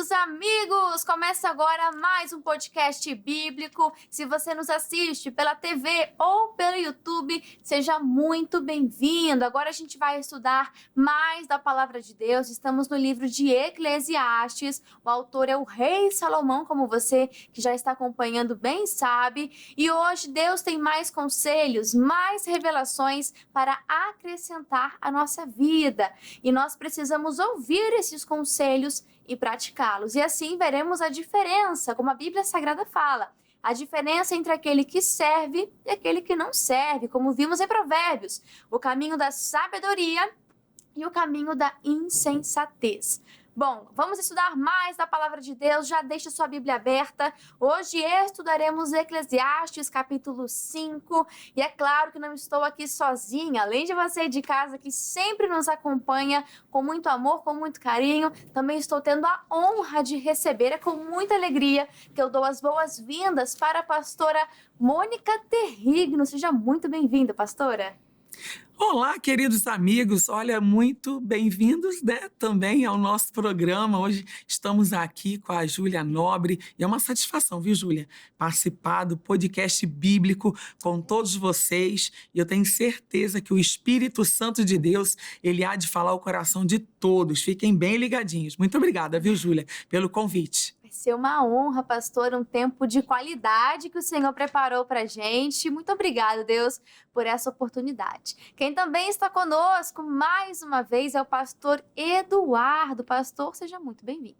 queridos amigos! Começa agora mais um podcast bíblico. Se você nos assiste pela TV ou pelo YouTube, seja muito bem-vindo. Agora a gente vai estudar mais da Palavra de Deus. Estamos no livro de Eclesiastes. O autor é o rei Salomão, como você que já está acompanhando bem sabe. E hoje Deus tem mais conselhos, mais revelações para acrescentar à nossa vida. E nós precisamos ouvir esses conselhos e praticá-los. E assim veremos a diferença, como a Bíblia Sagrada fala, a diferença entre aquele que serve e aquele que não serve, como vimos em Provérbios, o caminho da sabedoria e o caminho da insensatez. Bom, vamos estudar mais da Palavra de Deus, já deixa sua Bíblia aberta. Hoje estudaremos Eclesiastes, capítulo 5. E é claro que não estou aqui sozinha, além de você de casa que sempre nos acompanha com muito amor, com muito carinho, também estou tendo a honra de receber, é com muita alegria que eu dou as boas-vindas para a pastora Mônica Terrigno. Seja muito bem-vinda, pastora. Olá, queridos amigos, olha, muito bem-vindos, também ao nosso programa. Hoje estamos aqui com a Júlia Nobre e é uma satisfação, viu, Júlia, participar do podcast bíblico com todos vocês. E eu tenho certeza que o Espírito Santo de Deus, ele há de falar o coração de todos. Fiquem bem ligadinhos. Muito obrigada, viu, Júlia, pelo convite. Vai ser uma honra, pastor, um tempo de qualidade que o Senhor preparou para a gente. Muito obrigada, Deus, por essa oportunidade. Quem também está conosco mais uma vez é o pastor Eduardo. Pastor, seja muito bem-vindo.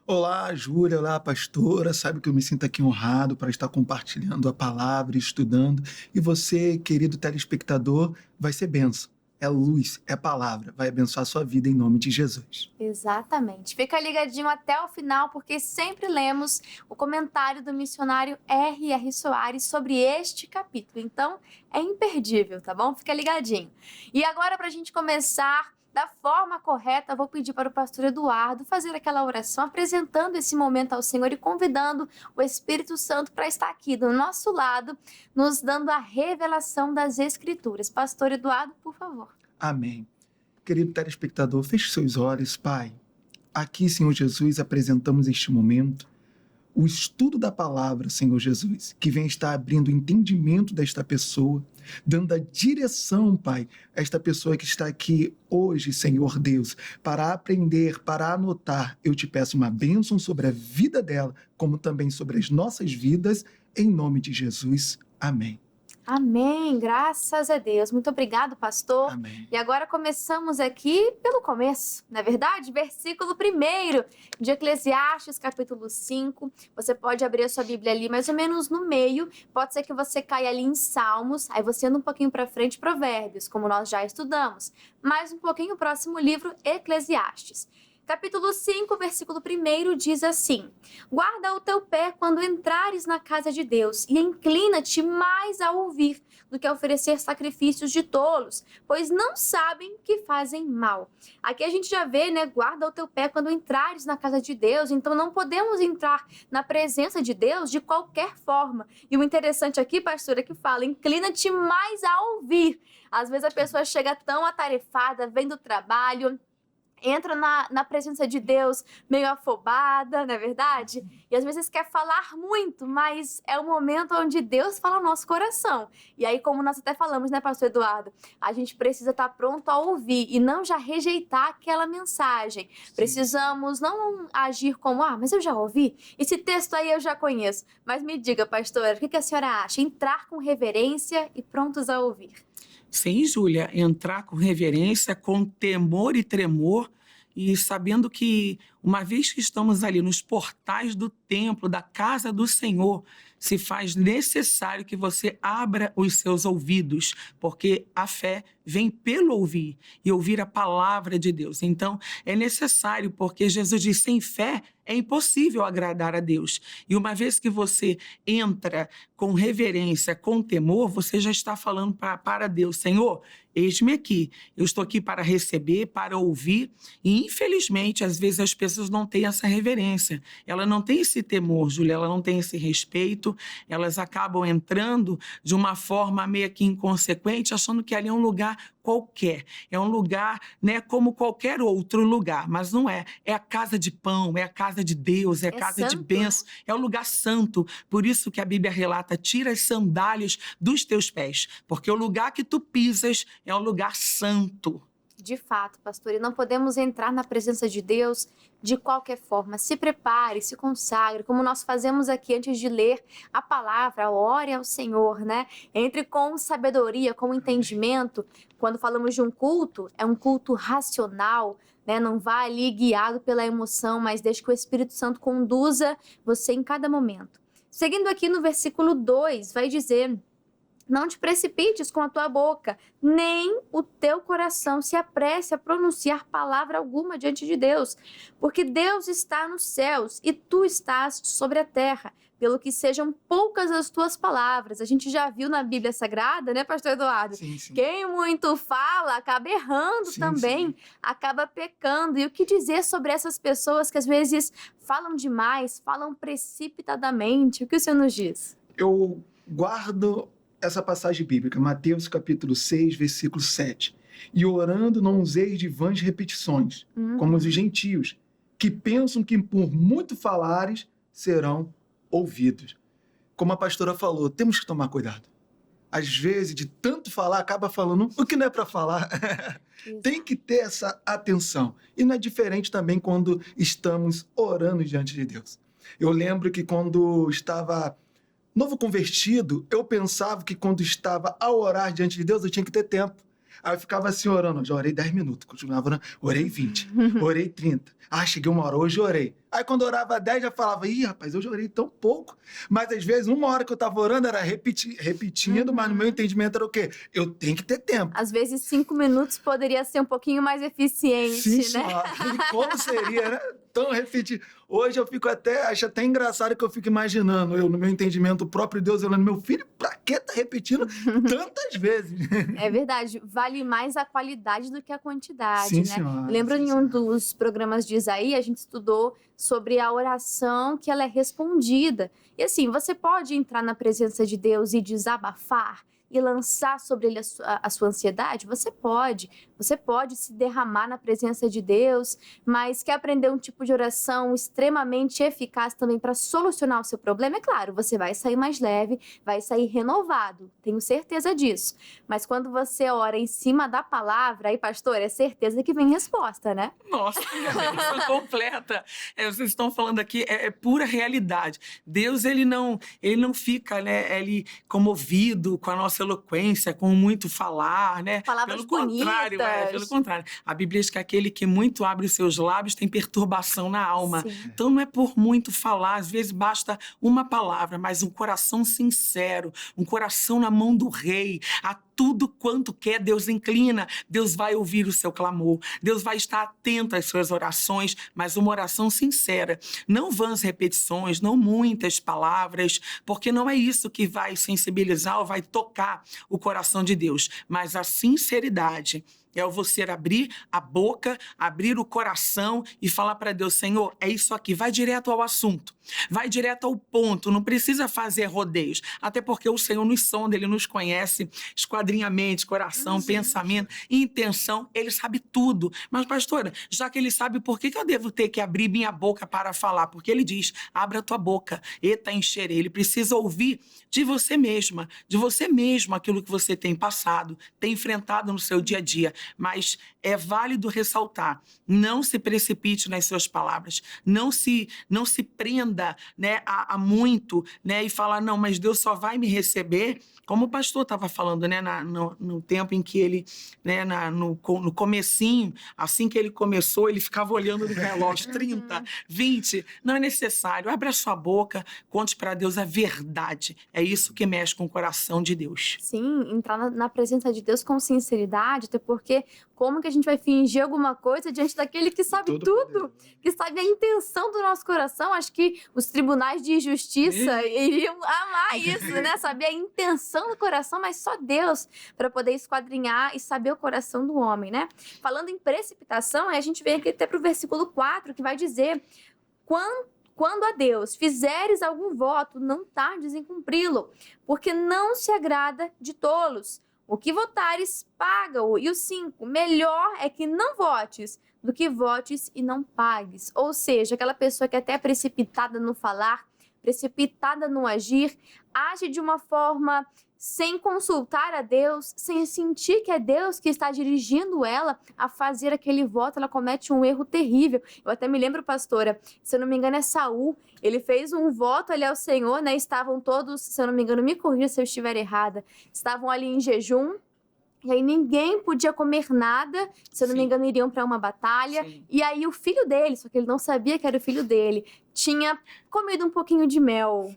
Olá, Júlia, olá, pastora. Sabe que eu me sinto aqui honrado para estar compartilhando a palavra, estudando. E você, querido telespectador, vai ser bênção. É luz, é palavra, vai abençoar a sua vida em nome de Jesus. Exatamente. Fica ligadinho até o final, porque sempre lemos o comentário do missionário R.R. Soares sobre este capítulo. Então, é imperdível, tá bom? Fica ligadinho. E agora, para a gente começar da forma correta, eu vou pedir para o pastor Eduardo fazer aquela oração, apresentando esse momento ao Senhor e convidando o Espírito Santo para estar aqui do nosso lado, nos dando a revelação das Escrituras. Pastor Eduardo, por favor. Amém. Querido telespectador, feche seus olhos, Pai. Aqui, Senhor Jesus, apresentamos este momento, o estudo da palavra, Senhor Jesus, que vem estar abrindo o entendimento desta pessoa, dando a direção, Pai, a esta pessoa que está aqui hoje, Senhor Deus, para aprender, para anotar. Eu te peço uma bênção sobre a vida dela, como também sobre as nossas vidas, em nome de Jesus. Amém. Amém, graças a Deus. Muito obrigado, pastor. Amém. E agora começamos aqui pelo começo, não é verdade? Versículo 1 de Eclesiastes, capítulo 5. Você pode abrir a sua Bíblia ali mais ou menos no meio. Pode ser que você caia ali em Salmos, aí você anda um pouquinho para frente, Provérbios, como nós já estudamos. Mais um pouquinho, o próximo livro, Eclesiastes. Capítulo 5, versículo 1 diz assim: guarda o teu pé quando entrares na casa de Deus e inclina-te mais a ouvir do que a oferecer sacrifícios de tolos, pois não sabem que fazem mal. Aqui a gente já vê, né? Guarda o teu pé quando entrares na casa de Deus. Então não podemos entrar na presença de Deus de qualquer forma. E o interessante aqui, pastora, que fala: inclina-te mais a ouvir. Às vezes a pessoa chega tão atarefada, vem do trabalho, entra na presença de Deus meio afobada, não é verdade? E às vezes quer falar muito, mas é o momento onde Deus fala no nosso coração. E aí, como nós até falamos, né, pastor Eduardo? A gente precisa estar pronto a ouvir e não já rejeitar aquela mensagem. Sim. Precisamos não agir como, mas eu já ouvi, esse texto aí eu já conheço. Mas me diga, pastora, o que a senhora acha? Entrar com reverência e prontos a ouvir. Sim, Júlia, entrar com reverência, com temor e tremor, e sabendo que, uma vez que estamos ali nos portais do templo, da casa do Senhor, se faz necessário que você abra os seus ouvidos, porque a fé vem pelo ouvir, e ouvir a palavra de Deus. Então, é necessário, porque Jesus diz: sem fé é impossível agradar a Deus. E uma vez que você entra com reverência, com temor, você já está falando para Deus: Senhor, eis-me aqui, eu estou aqui para receber, para ouvir. E infelizmente, às vezes as pessoas não têm essa reverência, ela não tem esse temor, Júlia, ela não tem esse respeito, elas acabam entrando de uma forma meio que inconsequente, achando que ali é um lugar qualquer, é um lugar, né, como qualquer outro lugar, mas não é, é a casa de pão, é a casa casa de Deus, é casa de santo, bênção, é o lugar santo. Por isso que a Bíblia relata, tira as sandálias dos teus pés, porque o lugar que tu pisas é um lugar santo. De fato, pastor, e não podemos entrar na presença de Deus de qualquer forma. Se prepare, se consagre, como nós fazemos aqui antes de ler a palavra, ore ao Senhor, né? Entre com sabedoria, com entendimento. Quando falamos de um culto, é um culto racional, né? Não vá ali guiado pela emoção, mas deixe que o Espírito Santo conduza você em cada momento. Seguindo aqui no versículo 2, vai dizer: não te precipites com a tua boca, nem o teu coração se apresse a pronunciar palavra alguma diante de Deus, porque Deus está nos céus e tu estás sobre a terra, pelo que sejam poucas as tuas palavras. A gente já viu na Bíblia Sagrada, né, pastor Eduardo? Sim, sim. Quem muito fala acaba errando Sim, também, sim. acaba pecando. E o que dizer sobre essas pessoas que às vezes falam demais, falam precipitadamente? O que o Senhor nos diz? Eu guardo essa passagem bíblica, Mateus capítulo 6, versículo 7. E orando não useis de vãs repetições, como os gentios, que pensam que por muito falares serão ouvidos. Como a pastora falou, temos que tomar cuidado. Às vezes, de tanto falar, acaba falando o que não é para falar. Tem que ter essa atenção. E não é diferente também quando estamos orando diante de Deus. Eu lembro que quando estava novo convertido, eu pensava que quando estava a orar diante de Deus, eu tinha que ter tempo. Aí eu ficava assim orando, já orei 10 minutos, continuava orando, orei 20, orei 30. Cheguei uma hora, hoje orei. Aí quando orava 10, já falava, rapaz, hoje orei tão pouco. Mas às vezes, uma hora que eu estava orando, era repetindo, mas no meu entendimento era o quê? Eu tenho que ter tempo. Às vezes 5 minutos poderia ser um pouquinho mais eficiente, Sim, né? senhora. E como seria, né? Tão repetido. Hoje eu acho até engraçado que eu fico imaginando, no meu entendimento, o próprio Deus falando, meu filho, pra que tá repetindo tantas vezes? É verdade, vale mais a qualidade do que a quantidade, Sim, né? senhora. Eu lembro Sim, em um senhora. dos programas de Isaías, a gente estudou sobre a oração que ela é respondida. E assim, você pode entrar na presença de Deus e desabafar e lançar sobre ele a sua ansiedade? Você pode se derramar na presença de Deus, mas quer aprender um tipo de oração extremamente eficaz também para solucionar o seu problema? É claro, você vai sair mais leve, vai sair renovado, tenho certeza disso. Mas quando você ora em cima da palavra, aí, pastor, é certeza que vem resposta, né? Nossa, isso completa. Vocês estão falando aqui, é pura realidade. Deus, ele não fica, né, ele comovido com a nossa eloquência, com muito falar, né? Palavras Pelo contrário, bonitas. pelo contrário. A Bíblia diz que aquele que muito abre os seus lábios tem perturbação na alma. Sim. Então não é por muito falar, às vezes basta uma palavra, mas um coração sincero, um coração na mão do rei. A tudo quanto quer, Deus inclina. Deus vai ouvir o seu clamor. Deus vai estar atento às suas orações, mas uma oração sincera. Não vãs repetições, não muitas palavras, porque não é isso que vai sensibilizar ou vai tocar o coração de Deus, mas a sinceridade. É você abrir a boca, abrir o coração e falar para Deus, Senhor, é isso aqui, vai direto ao assunto, vai direto ao ponto, não precisa fazer rodeios, até porque o Senhor nos sonda, Ele nos conhece, esquadrinha a mente, coração, pensamento, intenção, Ele sabe tudo. Mas, pastora, já que Ele sabe, por que eu devo ter que abrir minha boca para falar? Porque Ele diz, abra a tua boca, eta encherei. Ele precisa ouvir de você mesma, de você mesmo, aquilo que você tem passado, tem enfrentado no seu dia a dia. Mas é válido ressaltar, não se precipite nas suas palavras, não se prenda, né, a muito, né, e falar, não, mas Deus só vai me receber, como o pastor estava falando, né, no tempo em que ele, né, no comecinho, assim que ele começou, ele ficava olhando no relógio, 30, 20, não é necessário, abra sua boca, conte para Deus a verdade, é isso que mexe com o coração de Deus. Sim, entrar na presença de Deus com sinceridade, até porque como que a gente vai fingir alguma coisa diante daquele que sabe tudo, que sabe a intenção do nosso coração? Acho que os tribunais de justiça iriam amar isso, né? Saber a intenção do coração, mas só Deus para poder esquadrinhar e saber o coração do homem, né? Falando em precipitação, a gente vem aqui até para o versículo 4, que vai dizer, quando a Deus fizeres algum voto, não tardes em cumpri-lo, porque não se agrada de tolos. O que votares, paga-o. E o 5, melhor é que não votes do que votes e não pagues. Ou seja, aquela pessoa que é até precipitada no falar, precipitada no agir, age de uma forma sem consultar a Deus, sem sentir que é Deus que está dirigindo ela a fazer aquele voto, ela comete um erro terrível. Eu até me lembro, pastora, se eu não me engano é Saul, ele fez um voto ali ao Senhor, né? Estavam todos, se eu não me engano, me corrija se eu estiver errada, estavam ali em jejum, e aí ninguém podia comer nada, se eu não me engano, iriam para uma batalha. Sim. E aí o filho dele, só que ele não sabia que era o filho dele, tinha comido um pouquinho de mel.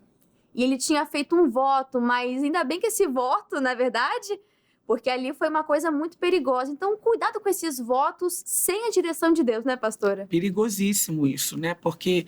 E ele tinha feito um voto, mas ainda bem que esse voto, na verdade, porque ali foi uma coisa muito perigosa. Então, cuidado com esses votos sem a direção de Deus, né, pastora? Perigosíssimo isso, né? Porque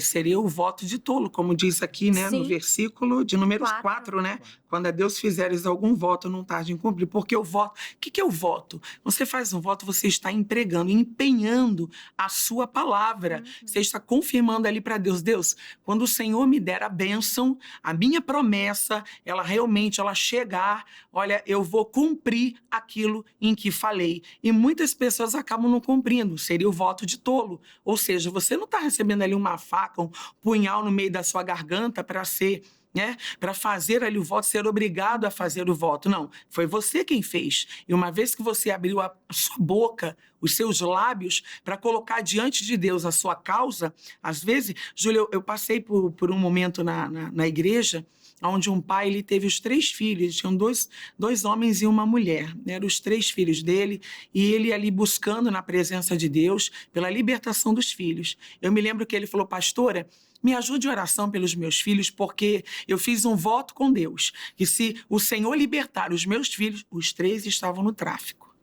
seria o voto de tolo, como diz aqui, né? Sim. No versículo de número 4, né? Quando a Deus fizeres algum voto, não tarde em cumprir. Porque o voto... O que é o voto? Você faz um voto, você está empregando, empenhando a sua palavra. Você está confirmando ali para Deus. Deus, quando o Senhor me der a bênção, a minha promessa, ela realmente, ela chegar, olha, eu vou cumprir aquilo em que falei. E muitas pessoas acabam não cumprindo. Seria o voto de tolo. Ou seja, você não está recebendo ali uma faca, um punhal no meio da sua garganta para ser... né? Para fazer ali o voto, ser obrigado a fazer o voto. Não, foi você quem fez. E uma vez que você abriu a sua boca, os seus lábios, para colocar diante de Deus a sua causa, às vezes, Júlia, eu passei por um momento na igreja, onde um pai ele teve os 3 filhos, tinham dois homens e uma mulher, né? Eram os 3 filhos dele, e ele ali buscando na presença de Deus, pela libertação dos filhos. Eu me lembro que ele falou, pastora, me ajude em oração pelos meus filhos, porque eu fiz um voto com Deus, que se o Senhor libertar os meus filhos, os 3 estavam no tráfico.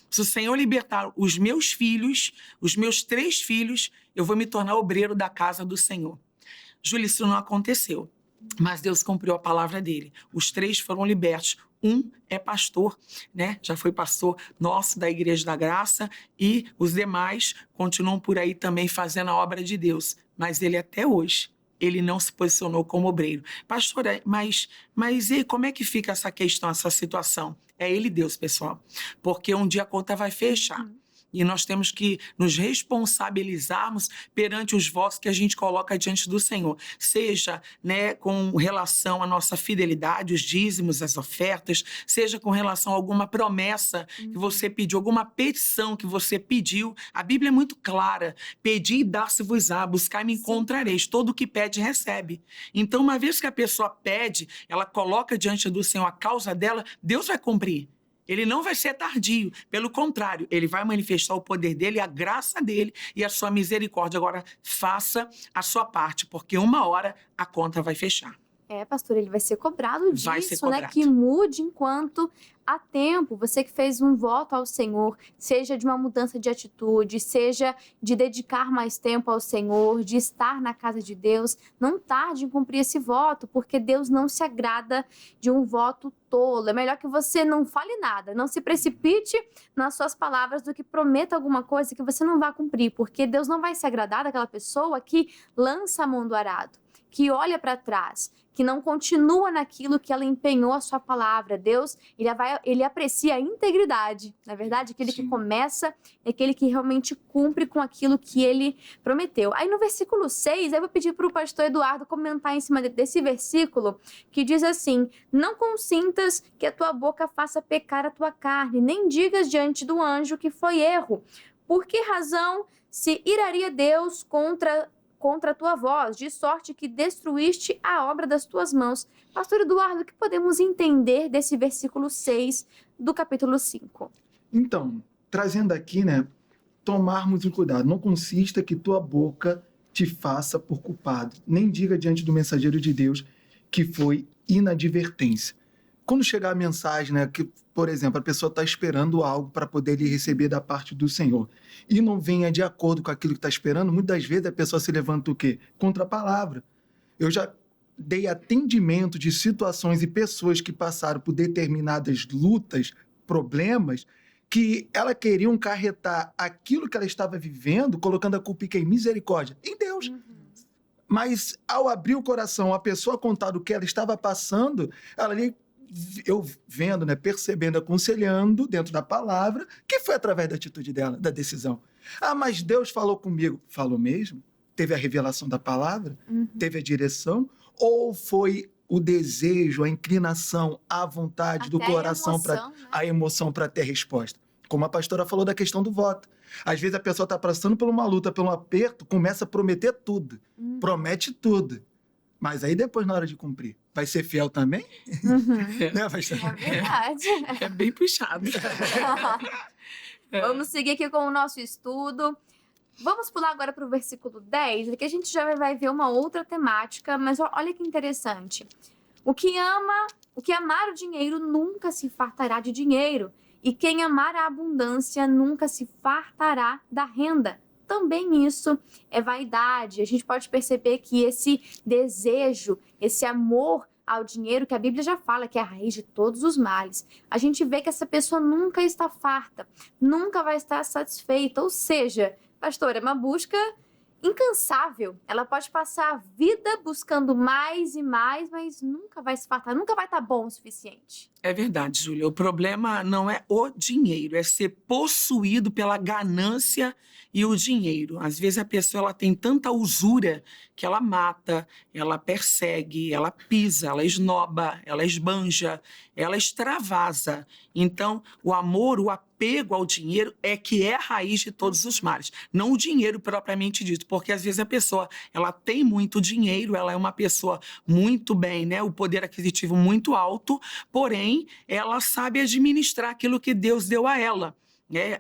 Se o Senhor libertar os meus filhos, os meus 3 filhos, eu vou me tornar obreiro da casa do Senhor. Júlia, isso não aconteceu, mas Deus cumpriu a palavra dele. Os 3 foram libertos. Um é pastor, né? Já foi pastor nosso da Igreja da Graça, e os demais continuam por aí também fazendo a obra de Deus. Mas ele até hoje, ele não se posicionou como obreiro. Pastora, mas e como é que fica essa questão, essa situação? É ele Deus, pessoal. Porque um dia a conta vai fechar. E nós temos que nos responsabilizarmos perante os votos que a gente coloca diante do Senhor. Seja, né, com relação à nossa fidelidade, os dízimos, as ofertas, seja com relação a alguma promessa que você pediu, alguma petição que você pediu. A Bíblia é muito clara. Pedi e dar-se-vos-á, buscar e me encontrareis. Todo o que pede, recebe. Então, uma vez que a pessoa pede, ela coloca diante do Senhor a causa dela, Deus vai cumprir. Ele não vai ser tardio, pelo contrário, ele vai manifestar o poder dele, a graça dele e a sua misericórdia. Agora, faça a sua parte, porque uma hora a conta vai fechar. Pastor, ele vai ser cobrado disso, Vai ser cobrado. né? Que mude enquanto há tempo. Você que fez um voto ao Senhor, seja de uma mudança de atitude, seja de dedicar mais tempo ao Senhor, de estar na casa de Deus, não tarde em cumprir esse voto, porque Deus não se agrada de um voto tolo. É melhor que você não fale nada, não se precipite nas suas palavras do que prometa alguma coisa que você não vai cumprir, porque Deus não vai se agradar daquela pessoa que lança a mão do arado, que olha para trás, que não continua naquilo que ela empenhou a sua palavra. Deus, ele aprecia a integridade. Na verdade, aquele que começa é aquele que realmente cumpre com aquilo que ele prometeu. Aí no versículo 6, eu vou pedir para o pastor Eduardo comentar em cima desse versículo, que diz assim: não consintas que a tua boca faça pecar a tua carne, nem digas diante do anjo que foi erro. Por que razão se iraria Deus contra a tua voz, de sorte que destruíste a obra das tuas mãos? Pastor Eduardo, o que podemos entender desse versículo 6 do capítulo 5? Então, trazendo aqui, né, tomarmos um cuidado. Não consista que tua boca te faça por culpado, nem diga diante do mensageiro de Deus que foi inadvertência. Quando chegar a mensagem, né, que, por exemplo, a pessoa está esperando algo para poder lhe receber da parte do Senhor e não venha de acordo com aquilo que está esperando, muitas vezes a pessoa se levanta o quê? Contra a palavra. Eu já dei atendimento de situações e pessoas que passaram por determinadas lutas, problemas, que ela queriam carretar aquilo que ela estava vivendo, colocando a culpa em misericórdia em Deus. Mas ao abrir o coração, a pessoa contar o que ela estava passando, ela ali eu vendo, né, percebendo, aconselhando dentro da palavra, que foi através da atitude dela, da decisão. Ah, mas Deus falou comigo. Falou mesmo? Teve a revelação da palavra? Teve a direção? Ou foi o desejo, a inclinação, a vontade do Até coração, a emoção, né? para ter resposta? Como a pastora falou da questão do voto. Às vezes a pessoa está passando por uma luta, por um aperto, começa a prometer tudo. Promete tudo. Mas aí depois, na hora de cumprir, vai ser fiel também? Né, pastor? É verdade. É bem puxado. Vamos seguir aqui com o nosso estudo. Vamos pular agora para o versículo 10, aqui a gente já vai ver uma outra temática, mas olha que interessante. O que amar o dinheiro nunca se fartará de dinheiro, e quem amar a abundância nunca se fartará da renda. Também isso é vaidade. A gente pode perceber que esse desejo, esse amor ao dinheiro, que a Bíblia já fala que é a raiz de todos os males, a gente vê que essa pessoa nunca está farta, nunca vai estar satisfeita. Ou seja, pastor, é uma busca incansável. Ela pode passar a vida buscando mais e mais, mas nunca vai se fartar, nunca vai estar bom o suficiente. É verdade, Júlia. O problema não é o dinheiro, é ser possuído pela ganância e o dinheiro. Às vezes a pessoa ela tem tanta usura que ela mata, ela persegue, ela pisa, ela esnoba, ela esbanja, ela extravasa. Então, o amor, o apego ao dinheiro é que é a raiz de todos os males. Não o dinheiro propriamente dito, porque às vezes a pessoa ela tem muito dinheiro, ela é uma pessoa muito bem, né? O poder aquisitivo muito alto, porém, ela sabe administrar aquilo que Deus deu a ela.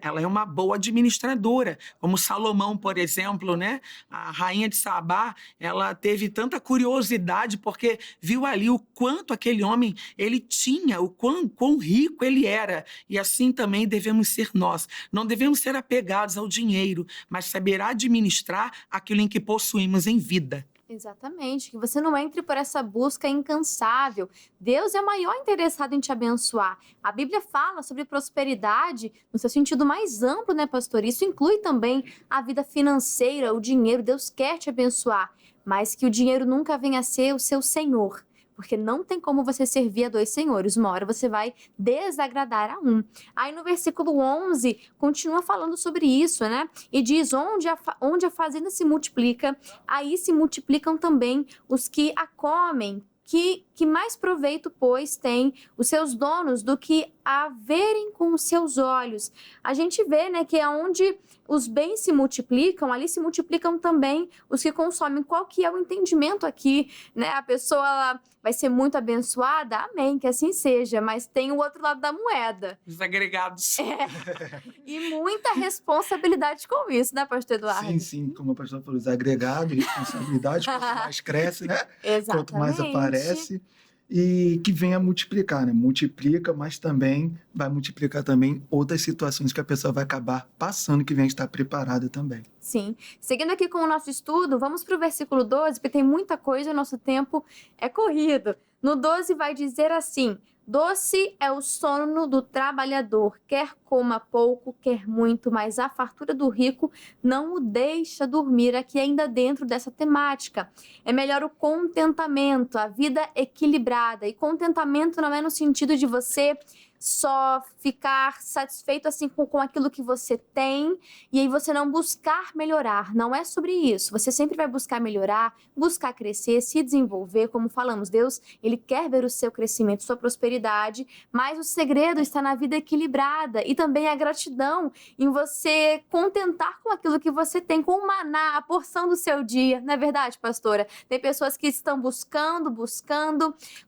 Ela é uma boa administradora, como Salomão, por exemplo, né? A rainha de Sabá, ela teve tanta curiosidade porque viu ali o quanto aquele homem ele tinha, o quão rico ele era. E assim também devemos ser nós. Não devemos ser apegados ao dinheiro, mas saber administrar aquilo em que possuímos em vida. Exatamente, que você não entre por essa busca incansável. Deus é o maior interessado em te abençoar. A Bíblia fala sobre prosperidade no seu sentido mais amplo, né, pastor? Isso inclui também a vida financeira, o dinheiro. Deus quer te abençoar, mas que o dinheiro nunca venha a ser o seu senhor. Porque não tem como você servir a dois senhores. Uma hora você vai desagradar a um. Aí no versículo 11, continua falando sobre isso, né? E diz, onde a fazenda se multiplica, aí se multiplicam também os que a comem. Que mais proveito, pois, tem os seus donos do que a verem com os seus olhos. A gente vê, né, que é onde os bens se multiplicam, ali se multiplicam também os que consomem. Qual que é o entendimento aqui, né? A pessoa ela vai ser muito abençoada? Amém, que assim seja, mas tem o outro lado da moeda. Os agregados. E muita responsabilidade com isso, né, pastor Eduardo? Sim, como a pastora falou, os agregados, responsabilidade, quanto mais cresce, né? Exatamente. Quanto mais aparece. E que venha multiplicar, né? Multiplica, mas também vai multiplicar também outras situações que a pessoa vai acabar passando, que venha estar preparada também. Sim. Seguindo aqui com o nosso estudo, vamos para o versículo 12, porque tem muita coisa, o nosso tempo é corrido. No 12 vai dizer assim: doce é o sono do trabalhador, quer coma pouco, quer muito, mas a fartura do rico não o deixa dormir. Aqui ainda dentro dessa temática. É melhor o contentamento, a vida equilibrada. E contentamento não é no sentido de você só ficar satisfeito assim com aquilo que você tem e aí você não buscar melhorar. Não é sobre isso. Você sempre vai buscar melhorar, buscar crescer, se desenvolver. Como falamos, Deus, Ele quer ver o seu crescimento, sua prosperidade, mas o segredo está na vida equilibrada e também a gratidão em você contentar com aquilo que você tem, com o maná, a porção do seu dia. Não é verdade, pastora? Tem pessoas que estão buscando,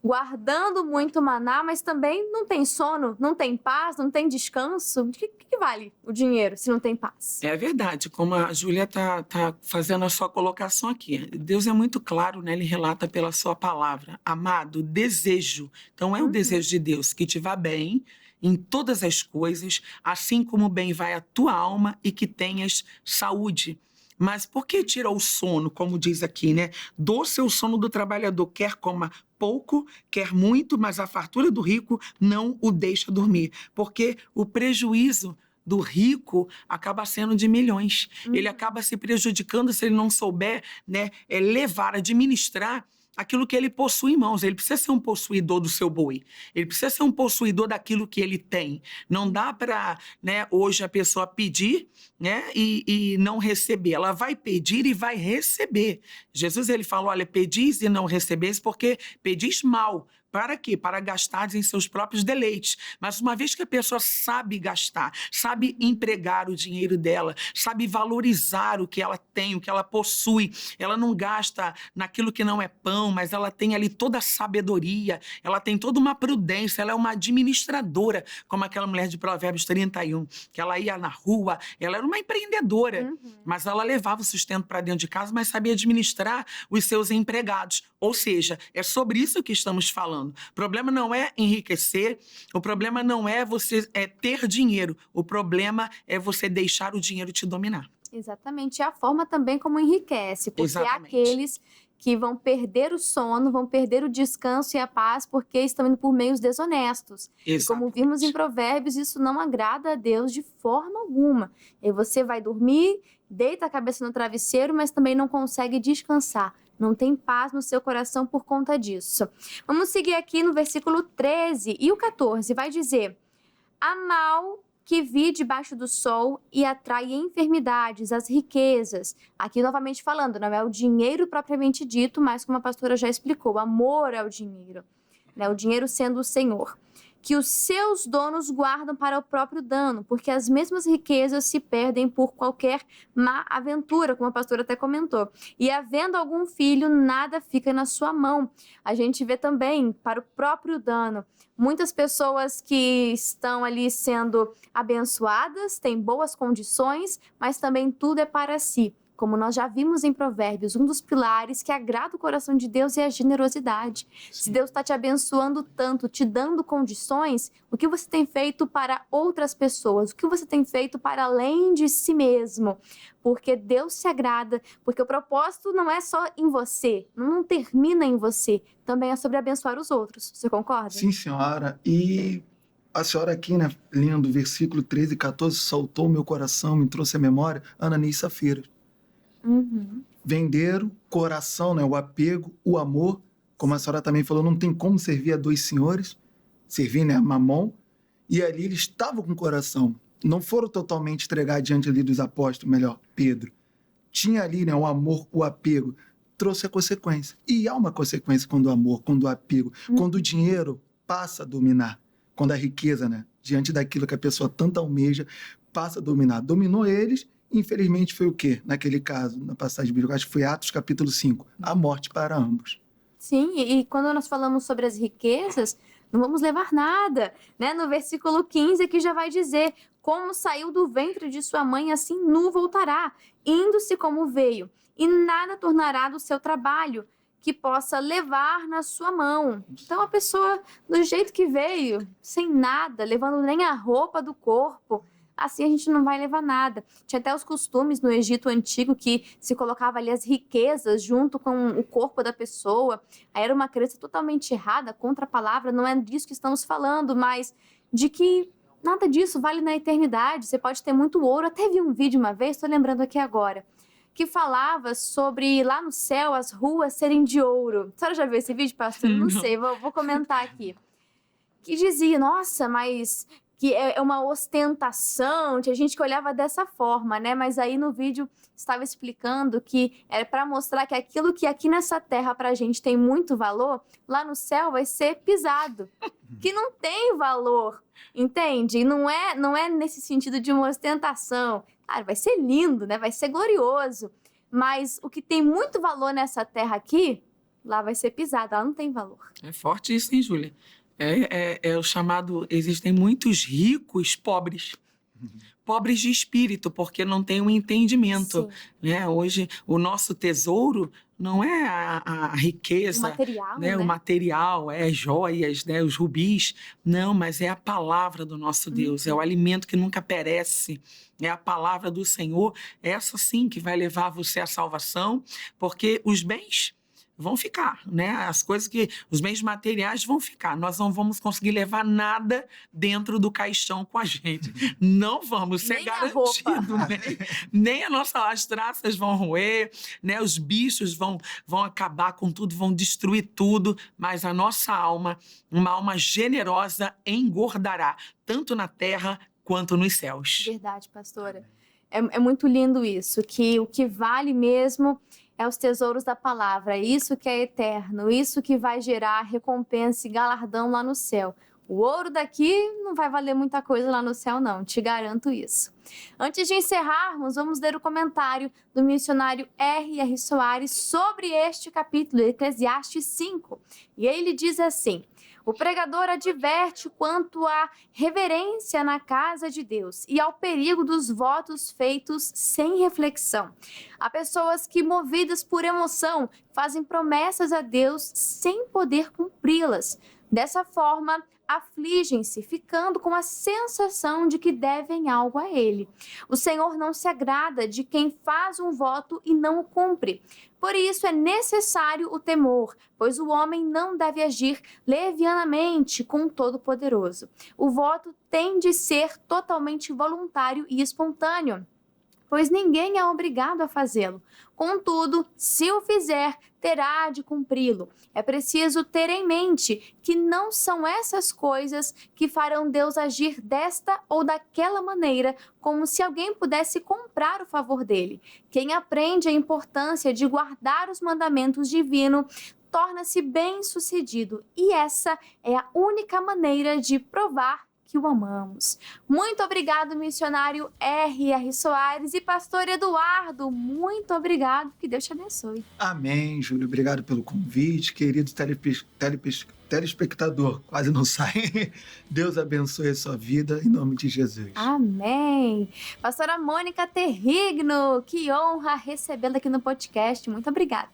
guardando muito maná, mas também não tem sono, não tem paz, não tem descanso. De que vale o dinheiro se não tem paz? É verdade, como a Júlia tá fazendo a sua colocação aqui. Deus é muito claro, né? Ele relata pela sua palavra. Amado, desejo. Então é o desejo de Deus que te vá bem em todas as coisas, assim como bem vai a tua alma e que tenhas saúde. Mas por que tira o sono, como diz aqui, né? Doce é o sono do trabalhador, quer coma pouco, quer muito, mas a fartura do rico não o deixa dormir. Porque o prejuízo do rico acaba sendo de milhões. Ele acaba se prejudicando se ele não souber, né, levar, administrar aquilo que ele possui em mãos. Ele precisa ser um possuidor do seu boi. Ele precisa ser um possuidor daquilo que ele tem. Não dá para, né, hoje a pessoa pedir, né, e não receber. Ela vai pedir e vai receber. Jesus, ele falou, olha, pedis e não recebeis porque pedis mal. Para quê? Para gastar em seus próprios deleites. Mas uma vez que a pessoa sabe gastar, sabe empregar o dinheiro dela, sabe valorizar o que ela tem, o que ela possui, ela não gasta naquilo que não é pão, mas ela tem ali toda a sabedoria, ela tem toda uma prudência, ela é uma administradora, como aquela mulher de Provérbios 31, que ela ia na rua, ela era uma empreendedora, mas ela levava o sustento para dentro de casa, mas sabia administrar os seus empregados. Ou seja, é sobre isso que estamos falando. O problema não é enriquecer, o problema não é você ter dinheiro, o problema é você deixar o dinheiro te dominar. Exatamente, é a forma também como enriquece, porque Exatamente. aqueles que vão perder o sono, vão perder o descanso e a paz, porque estão indo por meios desonestos. E como vimos em Provérbios, isso não agrada a Deus de forma alguma. E você vai dormir, deita a cabeça no travesseiro, mas também não consegue descansar. Não tem paz no seu coração por conta disso. Vamos seguir aqui no versículo 13 e o 14. Vai dizer: há mal que vi debaixo do sol e atrai enfermidades, as riquezas. Aqui novamente falando, não é o dinheiro propriamente dito, mas como a pastora já explicou, o amor ao dinheiro, né? O dinheiro sendo o Senhor. Que os seus donos guardam para o próprio dano, porque as mesmas riquezas se perdem por qualquer má aventura, como a pastora até comentou. E havendo algum filho, nada fica na sua mão. A gente vê também para o próprio dano. Muitas pessoas que estão ali sendo abençoadas, têm boas condições, mas também tudo é para si. Como nós já vimos em Provérbios, um dos pilares que agrada o coração de Deus é a generosidade. Sim. Se Deus está te abençoando tanto, te dando condições, o que você tem feito para outras pessoas? O que você tem feito para além de si mesmo? Porque Deus se agrada, porque o propósito não é só em você, não termina em você, também é sobre abençoar os outros. Você concorda? Sim, senhora. E a senhora aqui, né, lendo o versículo 13 e 14, saltou o meu coração, me trouxe à memória Ananias e Safira. Vender o coração, né, o apego, o amor, como a senhora também falou, não tem como servir a dois senhores, servir, né, a Mamon, e ali eles estavam com o coração, não foram totalmente entregar diante ali dos apóstolos, melhor, Pedro. Tinha ali, né, o amor, o apego, trouxe a consequência. E há uma consequência quando o amor, quando o apego, quando o dinheiro passa a dominar, quando a riqueza, né, diante daquilo que a pessoa tanto almeja, passa a dominar. Dominou eles. Infelizmente foi o quê? Naquele caso, na passagem bíblica, acho que foi Atos capítulo 5, a morte para ambos. Sim, e quando nós falamos sobre as riquezas, não vamos levar nada, né? No versículo 15 aqui já vai dizer, como saiu do ventre de sua mãe, assim nu voltará, indo-se como veio, e nada tornará do seu trabalho que possa levar na sua mão. Então a pessoa, do jeito que veio, sem nada, levando nem a roupa do corpo, assim a gente não vai levar nada. Tinha até os costumes no Egito Antigo que se colocava ali as riquezas junto com o corpo da pessoa. Aí era uma crença totalmente errada, contra a palavra, não é disso que estamos falando, mas de que nada disso vale na eternidade. Você pode ter muito ouro. Até vi um vídeo uma vez, estou lembrando aqui agora, que falava sobre lá no céu as ruas serem de ouro. A senhora já viu esse vídeo, pastor? Não sei, vou comentar aqui. Que dizia, nossa, mas que é uma ostentação, tinha gente que olhava dessa forma, né? Mas aí no vídeo estava explicando que era para mostrar que aquilo que aqui nessa terra pra gente tem muito valor, lá no céu vai ser pisado, que não tem valor, entende? E não é nesse sentido de uma ostentação. Claro, vai ser lindo, né? Vai ser glorioso, mas o que tem muito valor nessa terra aqui, lá vai ser pisado, lá não tem valor. É forte isso, hein, Júlia? É o chamado... Existem muitos ricos pobres. Pobres de espírito, porque não tem um entendimento. Né? Hoje, o nosso tesouro não é a riqueza, o material, né? O material, é as joias, né? Os rubis. Não, mas é a palavra do nosso Deus. É o alimento que nunca perece. É a palavra do Senhor. Essa sim que vai levar você à salvação, porque os bens vão ficar, né? As coisas os bens materiais vão ficar. Nós não vamos conseguir levar nada dentro do caixão com a gente. Não vamos, ser garantido, né? Nem as traças vão roer, né? Os bichos vão acabar com tudo, vão destruir tudo, mas a nossa alma, uma alma generosa, engordará, tanto na terra quanto nos céus. Verdade, pastora. É muito lindo isso, que o que vale mesmo é os tesouros da palavra, isso que é eterno, isso que vai gerar recompensa e galardão lá no céu. O ouro daqui não vai valer muita coisa lá no céu, não, te garanto isso. Antes de encerrarmos, vamos ler o comentário do missionário R.R. Soares sobre este capítulo, Eclesiastes 5. E ele diz assim: o pregador adverte quanto à reverência na casa de Deus e ao perigo dos votos feitos sem reflexão. Há pessoas que, movidas por emoção, fazem promessas a Deus sem poder cumpri-las. Dessa forma, afligem-se, ficando com a sensação de que devem algo a Ele. O Senhor não se agrada de quem faz um voto e não o cumpre. Por isso é necessário o temor, pois o homem não deve agir levianamente com o Todo-Poderoso. O voto tem de ser totalmente voluntário e espontâneo, pois ninguém é obrigado a fazê-lo. Contudo, se o fizer, terá de cumpri-lo. É preciso ter em mente que não são essas coisas que farão Deus agir desta ou daquela maneira, como se alguém pudesse comprar o favor dele. Quem aprende a importância de guardar os mandamentos divinos torna-se bem-sucedido, e essa é a única maneira de provar que o amamos. Muito obrigado, missionário R.R. Soares, e pastor Eduardo, muito obrigado, que Deus te abençoe. Amém, Júlio, obrigado pelo convite, querido telespectador, quase não sai. Deus abençoe a sua vida, em nome de Jesus. Amém. Pastora Mônica Terrigno, que honra recebê-la aqui no podcast, muito obrigada.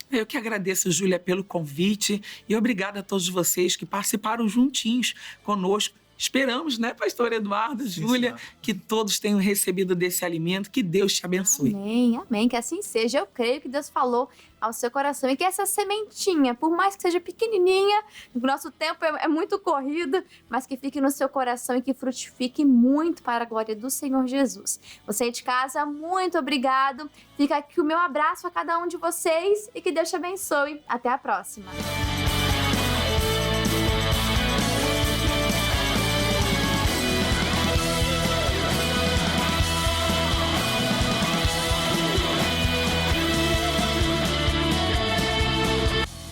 Eu que agradeço, Júlia, pelo convite, e obrigada a todos vocês que participaram juntinhos conosco. Esperamos, né, pastor Eduardo, Júlia, que todos tenham recebido desse alimento, que Deus te abençoe. Amém, amém, que assim seja. Eu creio que Deus falou ao seu coração e que essa sementinha, por mais que seja pequenininha, o nosso tempo é muito corrido, mas que fique no seu coração e que frutifique muito para a glória do Senhor Jesus. Você de casa, muito obrigado. Fica aqui o meu abraço a cada um de vocês e que Deus te abençoe. Até a próxima.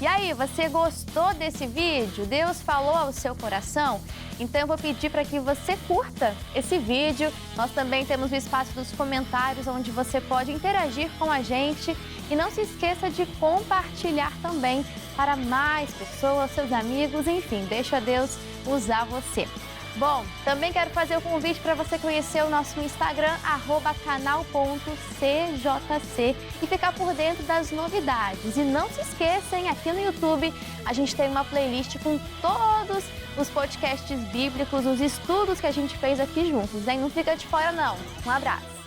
E aí, você gostou desse vídeo? Deus falou ao seu coração? Então eu vou pedir para que você curta esse vídeo. Nós também temos o espaço dos comentários, onde você pode interagir com a gente. E não se esqueça de compartilhar também para mais pessoas, seus amigos, enfim, deixa Deus usar você. Bom, também quero fazer o convite para você conhecer o nosso Instagram, @canal.cjc, e ficar por dentro das novidades. E não se esqueçam, aqui no YouTube a gente tem uma playlist com todos os podcasts bíblicos, os estudos que a gente fez aqui juntos, hein? Não fica de fora não. Um abraço!